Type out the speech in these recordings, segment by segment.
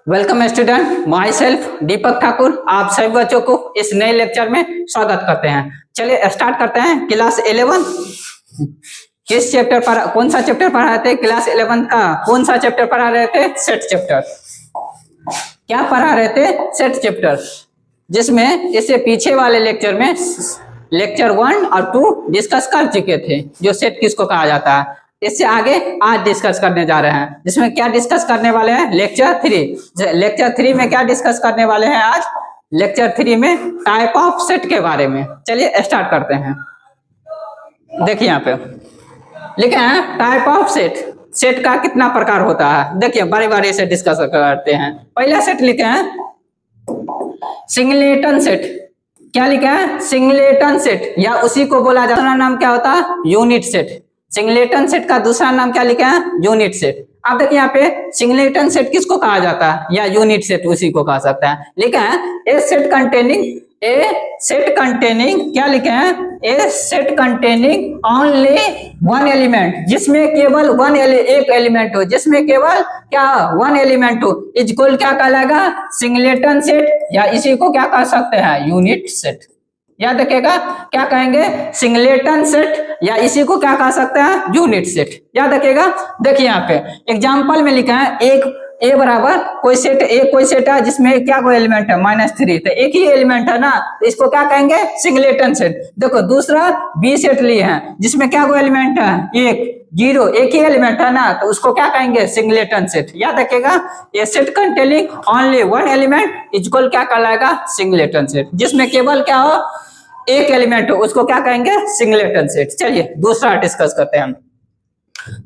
Welcome student, my self दीपक ठाकुर आप सभी बच्चों को इस नए लेक्चर में स्वागत करते हैं। चलिए स्टार्ट करते हैं। क्लास 11 किस चैप्टर पर, कौन सा चैप्टर पढ़ा रहे थे? क्लास 11 का कौन सा चैप्टर पढ़ा रहे थे? Set chapter. क्या पढ़ा रहे थे? सेट चैप्टर, जिसमें इससे पीछे वाले लेक्चर में लेक्चर 1 और 2 डिस्कस कर चुके थे, जो सेट किसको कहा जाता है। इससे आगे आज डिस्कस करने जा रहे हैं, जिसमें क्या डिस्कस करने वाले हैं? लेक्चर 3। लेक्चर 3 में क्या डिस्कस करने वाले हैं आज? लेक्चर 3 में टाइप ऑफ सेट के बारे में। चलिए स्टार्ट करते हैं। देखिए यहाँ पे लिखे हैं टाइप ऑफ सेट। सेट का कितना प्रकार होता है, देखिए बारी बारी से डिस्कस करते हैं। पहला सेट लिखे हैं सिंगलेटन सेट। क्या लिखा है? सिंगलेटन सेट, या उसी को बोला जाता है, नाम क्या होता है? Unit set. सिंगलेटन सेट का दूसरा नाम क्या लिखा है? Unit set. अब देखिए यहाँ पे सिंगलेटन सेट किसको कहा जाता है, या यूनिट सेट उसी को कहा सकता है। लिखा है ए सेट कंटेनिंग क्या लिखे हैं? A set containing only one element, जिसमें केवल एक एलिमेंट हो, जिसमें केवल क्या वन एलिमेंट हो, इजकोल क्या कहलाएगा? सिंगलेटन सेट, या इसी को क्या कह सकते हैं? Unit set. याद रखिएगा, क्या कहेंगे? सिंगलेटन सेट, या इसी को क्या कह सकते हैं? Unit set. याद रखिएगा। देखिए यहाँ पे एग्जांपल में लिखा है एक ए बराबर कोई सेट है जिसमें क्या कोई एलिमेंट है? -3। तो एक ही एलिमेंट है ना, तो इसको क्या कहेंगे? Singleton set. देखो दूसरा बी सेट लिए हैं जिसमें क्या कोई एलिमेंट है? 1 0, एक ही एलिमेंट है ना, तो उसको क्या कहेंगे? Singleton set. याद रखिएगा, ये set containing only one element equal क्या कहलाएगा? Singleton set. जिसमें केवल क्या हो? एक एलिमेंट हो, उसको क्या कहेंगे? Singleton set. चलिए दूसरा डिस्कस करते हैं हम।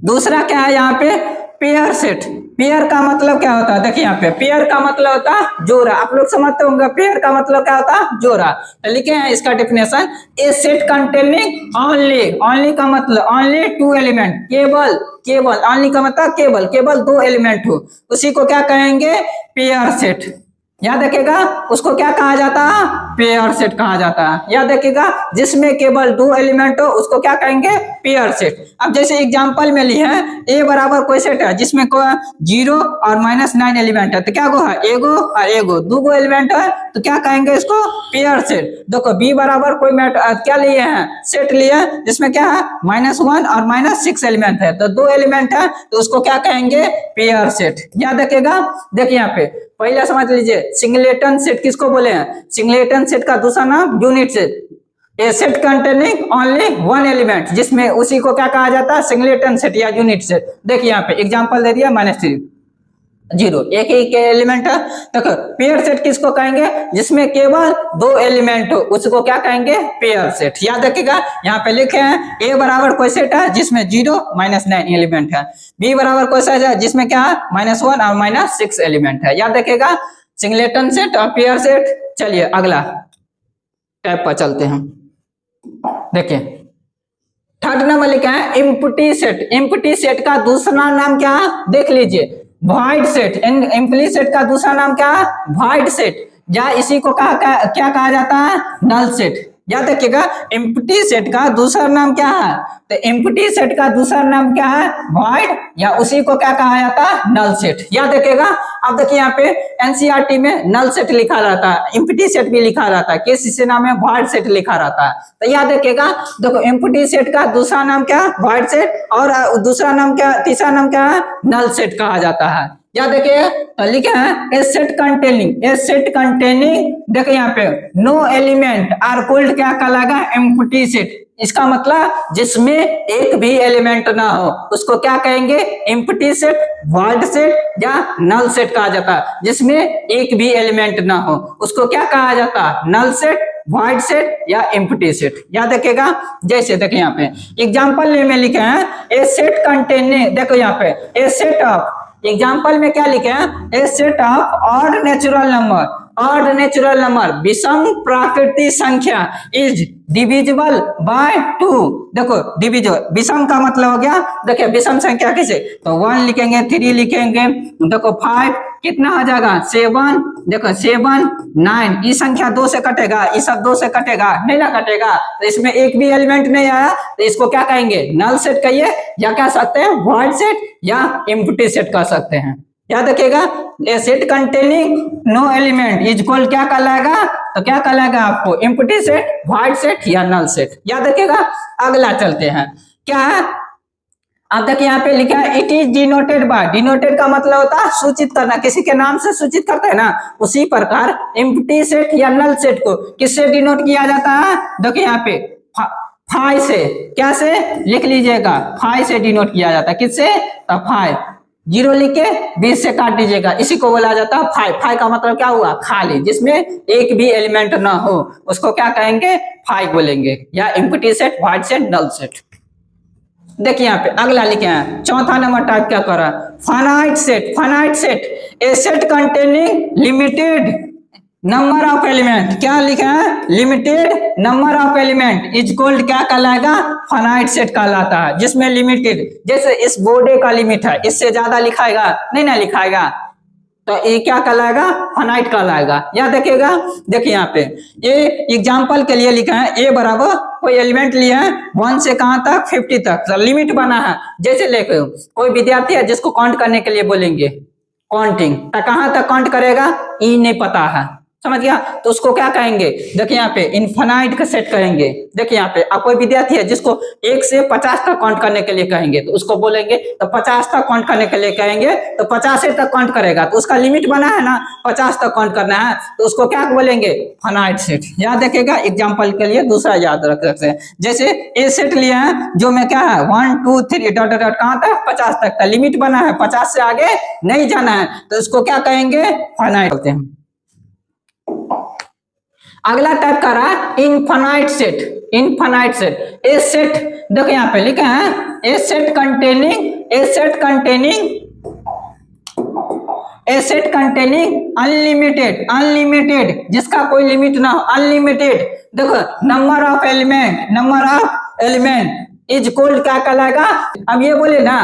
दूसरा क्या है यहाँ पे? Pair set. पेयर का मतलब क्या होता है? देखिए यहाँ पे पेयर का मतलब होता है जोड़ा। आप लोग समझते होंगे पेयर का मतलब क्या होता है? जोड़ा। तो लिखे हैं इसका डेफिनेशन, ए सेट कंटेनिंग ओनली का मतलब ओनली 2 एलिमेंट, केवल ओनली का मतलब केवल 2 एलिमेंट हो, उसी को क्या कहेंगे? Pair set. याद रखिएगा, उसको क्या कहा जाता है? पेयर सेट कहा जाता है। याद रखिएगा, जिसमें केवल 2 एलिमेंट हो उसको क्या कहेंगे? Pair set. अब जैसे एग्जांपल में लिए हैं ए बराबर कोई सेट है जिसमें कोई 0 और -9 एलिमेंट है, तो क्या है? एगो और एगो, 2 एलिमेंट है, तो क्या कहेंगे इसको? Pair set. देखो बी बराबर कोई क्या लिए हैं? सेट लिए हैं जिसमें क्या है? -1 और -6 एलिमेंट है, तो 2 एलिमेंट है, तो उसको क्या कहेंगे? Pair set. याद रखिएगा। देखिए यहाँ पे पहला समझ लीजिए, सिंगलेटन सेट किसको बोले हैं? सिंगलेटन सेट का दूसरा नाम unit set. A set containing only one element, जिसमें उसी को क्या कहा जाता है? सिंगलेटन सेट या यूनिट सेट। देखिए यहाँ पे एग्जांपल दे दिया -3 0, एक ही एलिमेंट है। देखो पेयर सेट किसको कहेंगे? जिसमें केवल 2 एलिमेंट हो, उसको क्या कहेंगे? Pair set. याद रखिएगा, यहाँ पे लिखे हैं ए बराबर कोई सेट है जिसमें 0 -9 एलिमेंट है, बी बराबर कोई सेट है जिसमें क्या है? -1 और -6 एलिमेंट है। याद रखिएगा, सिंगलेटन सेट और पेयर सेट। चलिए अगला टैब पर चलते हैं। देखिए थर्ड नंबर लिखा है एम्प्टी सेट। एम्प्टी सेट का दूसरा नाम क्या है? देख लीजिए, वॉइड सेट। एम्प्टी सेट का दूसरा नाम क्या है? वॉइड सेट, या इसी को क्या कहा जाता है? Null set. याद रखिएगा, एम्प्टी सेट का दूसरा नाम क्या है? तो एम्प्टी सेट का दूसरा नाम क्या है? वॉइड, या उसी को क्या कहा जाता है? Null set. याद रखिएगा। अब देखिए यहाँ पे एनसीईआरटी में नल सेट लिखा रहता है, एम्प्टी सेट भी लिखा रहता है, किस इसे नाम है? वॉइड सेट लिखा रहता है। तो याद रखिएगा, देखो एम्प्टी सेट का दूसरा नाम क्या? वॉइड सेट, और दूसरा नाम क्या? तीसरा नाम क्या है? नल सेट कहा जाता है। याद देखिए, तो लिखे हैं ए सेट कंटेनिंग। देखिए यहाँ पे नो एलिमेंट आर कॉल्ड क्या कहलाएगा? Empty set. इसका मतलब जिसमें एक भी एलिमेंट ना हो, उसको क्या कहेंगे? एम्प्टी सेट, वॉइड सेट या नल सेट कहा जाता है। जिसमें एक भी एलिमेंट ना हो, उसको क्या कहा जाता है? नल सेट, वॉइड सेट या एम्प्टी सेट। याद रखिएगा। जैसे देखिए यहाँ पे एग्जांपल में लिखे हैं ए सेट कंटेनिंग, देखो यहाँ पे ए सेट ऑफ, एग्जाम्पल में क्या लिखे हैं? A set of odd natural number विषम प्राकृतिक संख्या इज डिविजिबल बाय 2। देखो डिविजिबल, विषम का मतलब हो गया, देखिए विषम संख्या कैसे? तो 1 लिखेंगे, 3 लिखेंगे, देखो 5 कितना हो जाएगा? 7, देखो 7 9, ये संख्या 2 से कटेगा, ये सब 2 से कटेगा, नहीं ना कटेगा, तो इसमें एक भी एलिमेंट नहीं आया, तो इसको क्या कहेंगे? नल सेट कहिए, या कह सकते हैं वॉइड सेट या एम्प्टी सेट कह सकते हैं। याद रखिएगा, a set containing no element is equal क्या कहलाएगा, तो क्या कहलाएगा आपको, एम्प्टी सेट, वॉइड सेट या नल सेट। याद रखिएगा। अगला चलते हैं, क्या है, अब तक यहाँ पे लिखा है it is denoted by, denoted का मतलब होता है सूचित करना, किसी के नाम से सूचित करते हैं ना, उसी प्रकार एम्प्टी सेट या नल सेट को किससे डिनोट किया जाता है, देखिए यहाँ पे फाइ से, क्या से लिख लीजिएगा, फाइ से डिनोट किया जाता है, किससे, तो फाइ, जीरो लिख के 20 से काट दीजिएगा, इसी को बोला जाता है फाइ। फाइ का मतलब क्या हुआ, खाली, जिसमें एक भी एलिमेंट ना हो उसको क्या कहेंगे, फाइ बोलेंगे, या empty set, void set, null set. देखिए यहाँ पे अगला लिखे हैं, चौथा नंबर टाइप क्या कर रहा है, finite set. Finite set a set containing limited number of element, क्या लिखा है, limited number of element is called, क्या कहलाएगा, फाइनाइट सेट कहलाता है, जिसमें लिमिटेड, जैसे इस बोर्डे का लिमिट है, इससे ज्यादा लिखाएगा नहीं ना लिखाएगा, तो ये क्या कहलाएगा, फाइनाइट कहलाएगा। याद देखिएगा, देखिए यहाँ पे ये एग्जांपल के लिए लिखा है, ए बराबर कोई एलिमेंट लिया है 1 से कहां तक, 50 तक, तो लिमिट बना है, जैसे लेके कोई विद्यार्थी है जिसको काउंट करने के लिए बोलेंगे काउंटिंग, तो कहां तक काउंट करेगा, ई नहीं पता है, समझ गया, तो उसको क्या कहेंगे, देखिए यहाँ पे इनफाइनाइट का सेट कहेंगे। देखिए यहाँ पे अब कोई विद्यार्थी है जिसको 1 से 50 तक काउंट करने के लिए कहेंगे, तो उसको बोलेंगे, तो 50 तक काउंट करने के लिए कहेंगे तो 50 तक काउंट करेगा, तो उसका लिमिट बना है ना 50 तक काउंट करना है, तो उसको क्या बोलेंगे, फाइनाइट सेट। याद रखिएगा, एग्जाम्पल के लिए दूसरा याद रख सकते हैं, जैसे ए सेट लिया है जो में क्या है 1 2 3 डॉट डॉट कहां तक, 50 तक का लिमिट बना है, 50 से आगे नहीं जाना है, तो इसको क्या कहेंगे, फाइनाइट बोलते हैं। अगला टाइप का रहा है infinite set. Infinite set, a set, देखो यहाँ पे लिखा है ए सेट कंटेनिंग, ए सेट कंटेनिंग, ए सेट कंटेनिंग अनलिमिटेड, अनलिमिटेड जिसका कोई लिमिट ना हो, अनलिमिटेड, देखो number of element, number of element is equal क्या कहलाएगा, अब ये बोले ना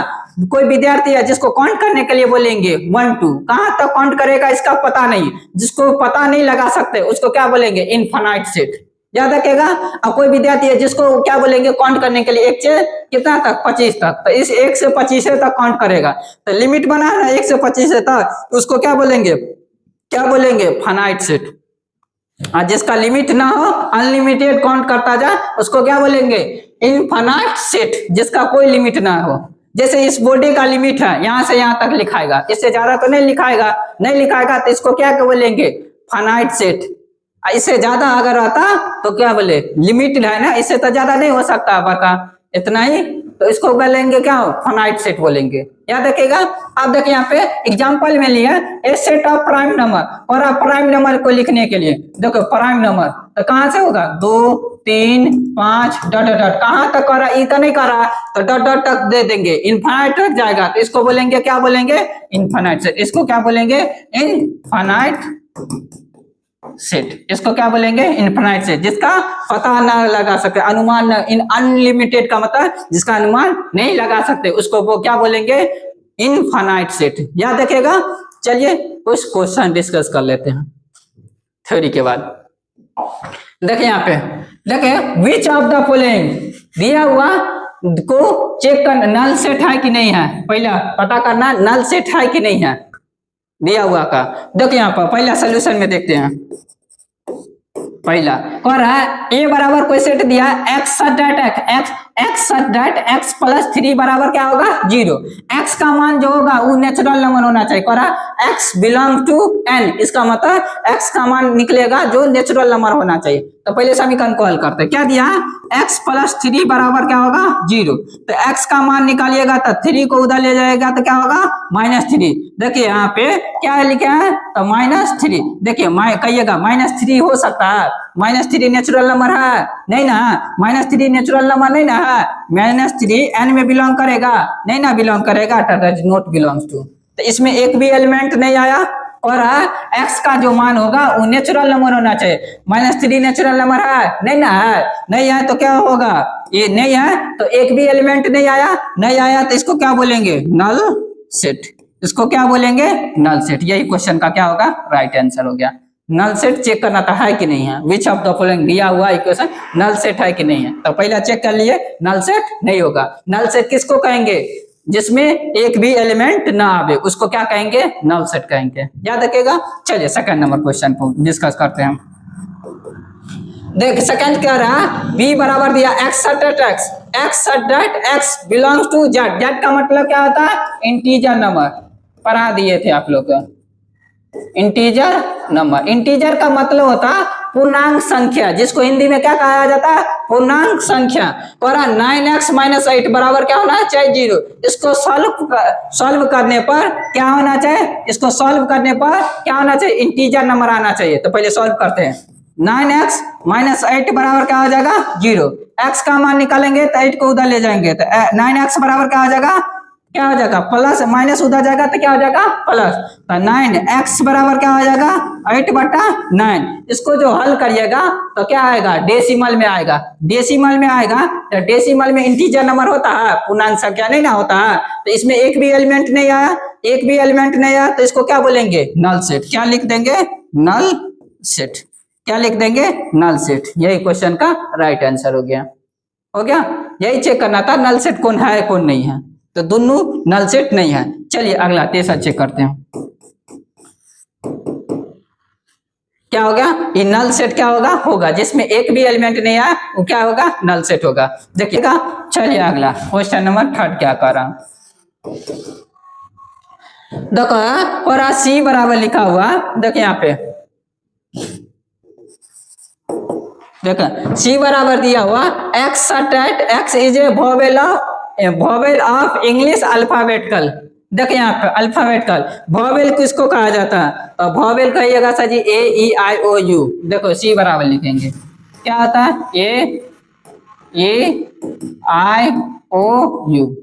कोई विद्यार्थी है जिसको काउंट करने के लिए बोलेंगे 1 2, कहां तक काउंट करेगा इसका पता नहीं, जिसको पता नहीं लगा सकते उसको क्या बोलेंगे, इनफाइनाइट सेट। याद रखिएगा, अब कोई विद्यार्थी है जिसको क्या बोलेंगे काउंट करने के लिए 1 से कितना तक, 25 तक, तो इस 1 से 25 तक काउंट करेगा, तो लिमिट बना है ना 1 से 25 तक, उसको क्या बोलेंगे, क्या बोलेंगे, फाइनाइट सेट। जिसका लिमिट ना हो, अनलिमिटेड काउंट करता जा, उसको क्या बोलेंगे, इनफाइनाइट सेट, जिसका कोई लिमिट ना हो। जैसे इस बोर्डे का लिमिट है यहां से यहां तक लिखाएगा, इससे ज्यादा तो नहीं लिखाएगा, नहीं लिखाएगा तो इसको क्या बोलेंगे, फाइनाइट सेट। इससे ज्यादा अगर आता तो क्या बोले, लिमिट है ना, इससे तो ज्यादा नहीं हो सकता बता, इतना ही, तो इसको बोलेंगे क्या, फाइनाइट सेट बोलेंगे। याद रखिएगा। अब देखिए यहाँ पे एग्जांपल में लिया ए सेट ऑफ प्राइम नंबर, और अब प्राइम नंबर को लिखने के लिए देखो प्राइम नंबर तो कहां से होगा, 2 3 5 डॉट डॉट, कहां तक कर रहा, ई तो नहीं कर रहा, तो डॉट डॉट तक दे देंगे, इनफाइनाइट तक जाएगा, तो इसको बोलेंगे क्या बोलेंगे, इनफाइनाइट सेट। इसको क्या बोलेंगे, इनफाइनाइट सेट, इसको क्या बोलेंगे, इनफाइनाइट सेट, जिसका पता ना लगा सकते, अनुमान न, इन अनलिमिटेड का मतलब जिसका अनुमान नहीं लगा सकते, उसको वो क्या बोलेंगे, इनफाइनाइट सेट। याद रखिएगा। चलिए कुछ क्वेश्चन डिस्कस कर लेते हैं थ्योरी के बाद। देखिए यहाँ पे, देखिए विच ऑफ द फॉलोइंग दिया हुआ को चेक करना, नल सेट है कि नहीं है, पहला पता करना नल सेट है कि नहीं है दिया हुआ का। देखिए यहाँ पर पहला सोल्यूशन में देखते हैं, पहला कह रहा है ए बराबर कोई सेट दिया एक्स डैट एक्स प्लस 3 बराबर क्या होगा 0। एक्स का मान जो होगा वो नेचुरल नंबर होना चाहिए, कह रहा एक्स बिलोंग टू एन, इसका मतलब एक्स का मान निकलेगा जो नेचुरल नंबर होना चाहिए। तो पहले समीकरण को हल करते हैं, क्या दिया एक्स प्लस 3 बराबर क्या होगा 0, तो एक्स का मान निकालिएगा तो 3 को उधर ले जाएगा तो क्या होगा -3। देखिए यहाँ पे क्या लिखा है, तो -3, देखिए कहिएगा -3 हो सकता है, -3 नेचुरल नंबर है नहीं ना, -3 नेचुरल नंबर नहीं ना है, -3 n में बिलोंग करेगा नहीं ना, बिलोंग करेगा तो नॉट बिलोंग्स टू, तो इसमें एक भी एलिमेंट नहीं आया। और x का जो मान होगा वो नेचुरल नंबर होना चाहिए, -3 नेचुरल नंबर है नहीं ना, है नहीं है तो क्या होगा, ये नहीं है तो एक भी एलिमेंट नहीं आया तो इसको क्या बोलेंगे, नल सेट। इसको क्या बोलेंगे, नल सेट। यही क्वेश्चन का क्या होगा, राइट आंसर हो गया। नल सेट चेक करना था है कि नहीं है, विच ऑफ द फॉलोइंग दिया हुआ इक्वेशन नल सेट है कि नहीं है, तो पहला चेक कर लिए नल सेट नहीं होगा। नल सेट किसको कहेंगे, जिसमें एक भी एलिमेंट ना आवे उसको क्या कहेंगे, नल सेट कहेंगे। याद रखिएगा। चलिए सेकंड नंबर क्वेश्चन को डिस्कस करते हैं। देख सेकंड क्या रहा, बी बराबर दिया X such X belongs to Z. Z का मतलब क्या होता है, इंटीजर नंबर, पढ़ा दिए थे आप लोग। इंटीजर नंबर, इंटीजर का मतलब होता है पूर्णांक संख्या, जिसको हिंदी में क्या कहा जाता है, पूर्णांक संख्या। और 9x - 8 बराबर क्या होना चाहिए, 0। इसको सॉल्व करने पर क्या होना चाहिए, इसको सॉल्व करने पर क्या होना चाहिए, इंटीजर नंबर आना चाहिए। तो पहले सॉल्व करते हैं। 9x - 8 बराबर क्या हो जाएगा, 0। x का मान निकालेंगे तो 8 को उधर ले जाएंगे तो 9x बराबर क्या हो जाएगा, क्या हो जाएगा, प्लस, माइनस उधर जाएगा तो क्या हो जाएगा, प्लस। तो 9x बराबर क्या हो जाएगा, 8/9। इसको जो हल करिएगा तो क्या आएगा, डेसिमल में आएगा। डेसिमल में आएगा तो डेसिमल में इंटीजर नंबर होता है, पूर्णांक संख्या नहीं ना होता है। तो इसमें एक भी एलिमेंट नहीं आया, एक भी एलिमेंट नहीं आया तो इसको क्या बोलेंगे, नल सेट। क्या लिख देंगे, नल सेट। क्या लिख देंगे, नल सेट। यही क्वेश्चन का राइट आंसर हो गया। हो गया, यही चेक करना था नल सेट कौन है कौन नहीं है। तो दोनों नल सेट नहीं है। चलिए अगला तीसरा चेक करते हैं। क्या होगा, ये नल सेट क्या होगा जिसमें एक भी एलिमेंट नहीं आया वो क्या होगा, नल सेट होगा। देखिएगा। चलिए अगला क्वेश्चन नंबर 3 क्या कर रहा, देखो और सी बराबर लिखा हुआ, देखिए यहाँ पे देखो सी बराबर दिया हुआ x such x is a vowel of English alphabetical. देखिए यहाँ पे अल्फाबेटिकल वोवेल किसको कहा जाता है, तो वोवेल कहिएगा सर जी A-E-I-O-U। देखो सी बराबर लिखेंगे, क्या होता है, A-E-I-O-U,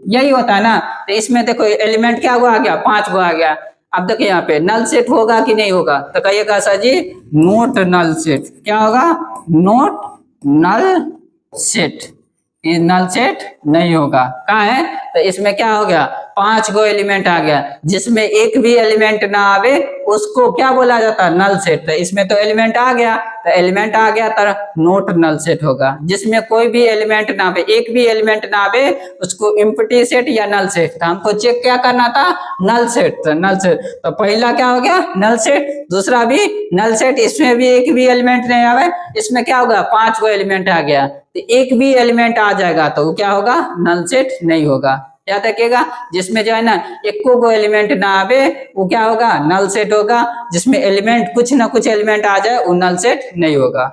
यही होता है ना। तो इसमें देखो एलिमेंट क्या हुआ आ गया, 5 गो आ गया। अब देखिए यहाँ पे नल सेट होगा कि नहीं होगा, तो कहिएगा सर जी नोट नल सेट। क्या होगा, नोट नल सेट। ये नल सेट नहीं होगा, कहाँ है, तो इसमें क्या हो गया, 5 गो एलिमेंट आ गया, जिसमें एक भी एलिमेंट ना आवे उसको क्या बोला जाता है, नल सेट। तो इसमें तो एलिमेंट आ गया, तो एलिमेंट आ गया तो नोट नल सेट होगा। जिसमें कोई भी एलिमेंट ना आवे, एक भी एलिमेंट ना आवे उसको एम्प्टी सेट या नल सेट। तो हमको चेक क्या करना था, नल सेट। तो नल सेट तो पहला क्या हो गया, नल सेट। दूसरा भी नल सेट, इसमें भी एक भी एलिमेंट नहीं आवे, इसमें क्या होगा, 5 गो एलिमेंट आ गया। तो एक भी एलिमेंट आ जाएगा तो वो क्या होगा, नल सेट नहीं होगा। याद रखिएगा, जिसमें जो है ना एको को एलिमेंट ना आवे वो क्या होगा, नल सेट होगा। जिसमें एलिमेंट कुछ ना कुछ एलिमेंट आ जाए वो नल सेट नहीं होगा।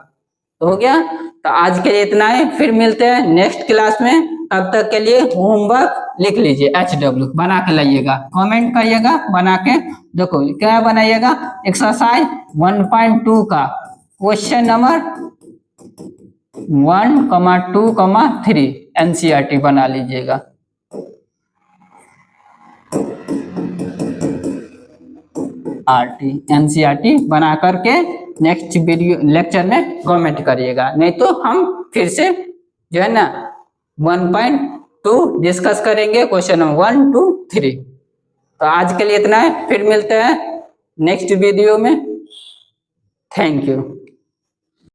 तो हो गया। तो आज के लिए इतना ही, फिर मिलते हैं नेक्स्ट क्लास में। तब तक के लिए होमवर्क लिख लीजिए, HW बना के लाइएगा, कमेंट करिएगा बना के। देखो क्या बनाइएगा, एक्सरसाइज 1.2 का क्वेश्चन नंबर 1,2,3 NCERT बना लीजिएगा। NCERT बना करके नेक्स्ट वीडियो लेक्चर में कमेंट करिएगा, नहीं तो हम फिर से जो है ना 1.2 डिस्कस करेंगे, क्वेश्चन नंबर 1, 2, 3। तो आज के लिए इतना है, फिर मिलते हैं नेक्स्ट वीडियो में। Thank you.